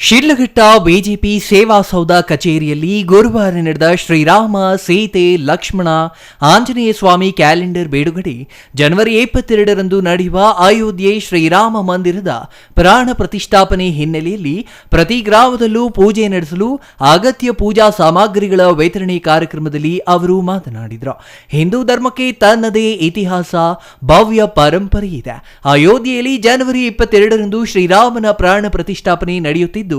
Sidlaghatta BJP ಸೇವಾ ಸೌಧ ಕಚೇರಿಯಲ್ಲಿ ಗುರುವಾರ ನಡೆದ ಶ್ರೀರಾಮ ಸೀತೆ ಲಕ್ಷ್ಮಣ ಆಂಜನೇಯ ಸ್ವಾಮಿ ಕ್ಯಾಲೆಂಡರ್ ಬಿಡುಗಡೆ ಜನವರಿ 22ರಂದು ನಡೆಯುವ ಅಯೋಧ್ಯೆ ಶ್ರೀರಾಮ ಮಂದಿರದ ಪ್ರಾಣ ಪ್ರತಿಷ್ಠಾಪನೆ ಹಿನ್ನೆಲೆಯಲ್ಲಿ ಪ್ರತಿ ಗ್ರಾಮದಲ್ಲೂ ಪೂಜೆ ನಡೆಸಲು ಅಗತ್ಯ ಪೂಜಾ ಸಾಮಗ್ರಿಗಳ ವಿತರಣೆ ಕಾರ್ಯಕ್ರಮದಲ್ಲಿ ಅವರು ಮಾತನಾಡಿದರು. ಹಿಂದೂ ಧರ್ಮಕ್ಕೆ ತನ್ನದೇ ಇತಿಹಾಸ, ಭವ್ಯ ಪರಂಪರೆ ಇದೆ. ಅಯೋಧ್ಯೆಯಲ್ಲಿ ಜನವರಿ 22ರಂದು ಶ್ರೀರಾಮನ ಪ್ರಾಣ ಪ್ರತಿಷ್ಠಾಪನೆ ನಡೆಯುತ್ತಿದ್ದು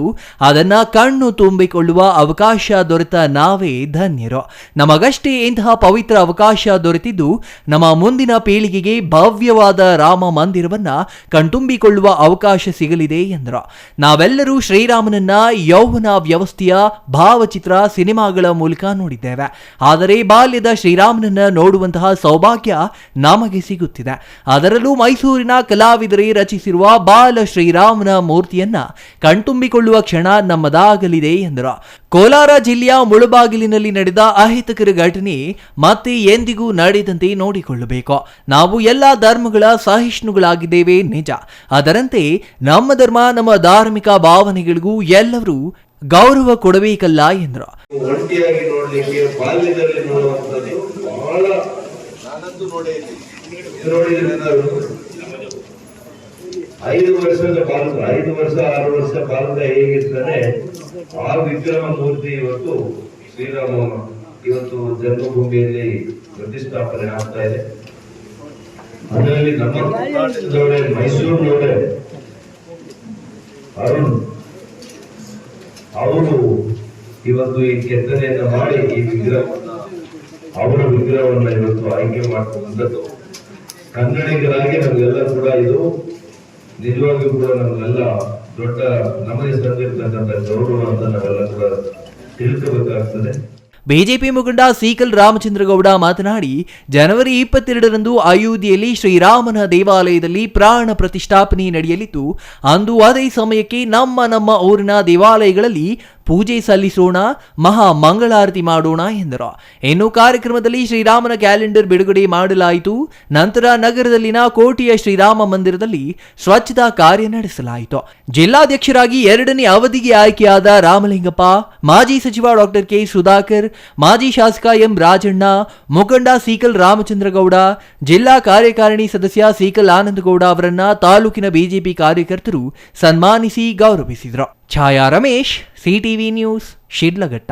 ಅದನ್ನ ಕಣ್ಣು ತುಂಬಿಕೊಳ್ಳುವ ಅವಕಾಶ ದೊರೆತ ನಾವೇ ಧನ್ಯರು. ನಮಗಷ್ಟೇ ಇಂತಹ ಪವಿತ್ರ ಅವಕಾಶ ದೊರೆತಿದ್ದು ನಮ್ಮ ಮುಂದಿನ ಪೀಳಿಗೆಗೆ ಭವ್ಯವಾದ ರಾಮ ಮಂದಿರವನ್ನ ಕಣ್ತುಂಬಿಕೊಳ್ಳುವ ಅವಕಾಶ ಸಿಗಲಿದೆ ಎಂದರು. ನಾವೆಲ್ಲರೂ ಶ್ರೀರಾಮನನ್ನ ಯೌವನ ವ್ಯವಸ್ಥೆಯ ಭಾವಚಿತ್ರ ಸಿನಿಮಾಗಳ ಮೂಲಕ ನೋಡಿದ್ದೇವೆ. ಆದರೆ ಬಾಲ್ಯದ ಶ್ರೀರಾಮನನ್ನ ನೋಡುವಂತಹ ಸೌಭಾಗ್ಯ ನಮಗೆ ಸಿಗುತ್ತಿದೆ. ಅದರಲ್ಲೂ ಮೈಸೂರಿನ ಕಲಾವಿದರೇ ರಚಿಸಿರುವ ಬಾಲ ಶ್ರೀರಾಮನ ಮೂರ್ತಿಯನ್ನ ಕಣ್ತುಂಬಿಕೊಳ್ಳುವ ಕ್ಷಣ ನಮ್ಮದಾಗಲಿದೆ ಎಂದರು. ಕೋಲಾರ ಜಿಲ್ಲೆಯ ಮುಳಬಾಗಿಲಿನಲ್ಲಿ ನಡೆದ ಅಹಿತಕರ ಘಟನೆ ಮತ್ತೆ ಎಂದಿಗೂ ನಡೆದಂತೆ ನೋಡಿಕೊಳ್ಳಬೇಕು. ನಾವು ಎಲ್ಲ ಧರ್ಮಗಳ ಸಹಿಷ್ಣುಗಳಾಗಿದ್ದೇವೆ ನಿಜ. ಅದರಂತೆ ನಮ್ಮ ಧರ್ಮ, ನಮ್ಮ ಧಾರ್ಮಿಕ ಭಾವನೆಗಳಿಗೂ ಎಲ್ಲರೂ ಗೌರವ ಕೊಡಬೇಕಲ್ಲ ಎಂದರು. ಒಂಟಿಯಾಗಿ ನೋಡ್ಲಿಕ್ಕೆ ಬಾಲ್ಯದಲ್ಲಿ ನೋಡುವಂಥದ್ದು ಬಹಳ ನಾನಂತೂ ನೋಡಿದ್ದೀನಿ. 5 ವರ್ಷದ ಬಾಲಕ 5 ವರ್ಷ 6 ವರ್ಷ ಬಾಲಕ ಹೇಗಿರ್ತಾನೆ ಆ ವಿಗ್ರಹ ಮೂರ್ತಿ ಇವತ್ತು ಶ್ರೀರಾಮ ಇವತ್ತು ಜನ್ಮಭೂಮಿಯಲ್ಲಿ ಪ್ರತಿಷ್ಠಾಪನೆ ಆಗ್ತಾ ಇದೆ. ಅದರಲ್ಲಿ ನಮ್ಮ ಕರ್ನಾಟಕದವರೇ, ಮೈಸೂರಿನವರೇ ಅರುಣ್ ಅವರು ಇವತ್ತು ಈ ಕೆತ್ತನೆಯನ್ನ ಮಾಡಿ ಈ ಅವರ ವಿಗ್ರಹವನ್ನ ಇವತ್ತು ಆಯ್ಕೆ ಮಾಡಿಕೊಂಡದ್ದು ಕನ್ನಡಿಗರಾಗಿ ನಮಗೆಲ್ಲ ಕೂಡ ಇದು ನಿಜವಾಗಿಯೂ ಕೂಡ ನಮಗೆಲ್ಲ ದೊಡ್ಡ ನಮಗೆ ಸಂದಿರ್ತಕ್ಕಂಥ ಗೌರವ ಅಂತ ನಾವೆಲ್ಲ ಕೂಡ ತಿಳ್ಕೋಬೇಕಾಗ್ತದೆ. ಬಿಜೆಪಿ ಮುಖಂಡ ಸೀಕಲ್ ರಾಮಚಂದ್ರಗೌಡ ಮಾತನಾಡಿ, ಜನವರಿ 22ರಂದು ಅಯೋಧ್ಯೆಯಲ್ಲಿ ಶ್ರೀರಾಮನ ದೇವಾಲಯದಲ್ಲಿ ಪ್ರಾಣ ಪ್ರತಿಷ್ಠಾಪನೆ ನಡೆಯಲಿದ್ದು, ಅಂದು ಅದೇ ಸಮಯಕ್ಕೆ ನಮ್ಮ ಊರಿನ ದೇವಾಲಯಗಳಲ್ಲಿ ಪೂಜೆ ಸಲ್ಲಿಸೋಣ, ಮಹಾ ಮಂಗಳಾರತಿ ಮಾಡೋಣ ಎಂದರು. ಇನ್ನು ಕಾರ್ಯಕ್ರಮದಲ್ಲಿ ಶ್ರೀರಾಮನ ಕ್ಯಾಲೆಂಡರ್ ಬಿಡುಗಡೆ ಮಾಡಲಾಯಿತು. ನಂತರ ನಗರದಲ್ಲಿನ ಕೋಟೆಯ ಶ್ರೀರಾಮ ಮಂದಿರದಲ್ಲಿ ಸ್ವಚ್ಛತಾ ಕಾರ್ಯ ನಡೆಸಲಾಯಿತು. ಜಿಲ್ಲಾಧ್ಯಕ್ಷರಾಗಿ 2ನೇ ಅವಧಿಗೆ ಆಯ್ಕೆಯಾದ ರಾಮಲಿಂಗಪ್ಪ, ಮಾಜಿ ಸಚಿವ ಡಾಕ್ಟರ್ ಕೆ ಸುಧಾಕರ್, ಮಾಜಿ ಶಾಸಕ ಎಂ ರಾಜಣ್ಣ, ಮುಖಂಡ ಸೀಕಲ್ ರಾಮಚಂದ್ರಗೌಡ, ಜಿಲ್ಲಾ ಕಾರ್ಯಕಾರಿಣಿ ಸದಸ್ಯ ಸೀಕಲ್ ಆನಂದಗೌಡ ಅವರನ್ನ ತಾಲೂಕಿನ ಬಿಜೆಪಿ ಕಾರ್ಯಕರ್ತರು ಸನ್ಮಾನಿಸಿ ಗೌರವಿಸಿದರು. ಛಾಯಾ ರಮೇಶ್, ಸಿಟಿವಿ ನ್ಯೂಸ್, ಶಿಡ್ಲಘಟ್ಟ.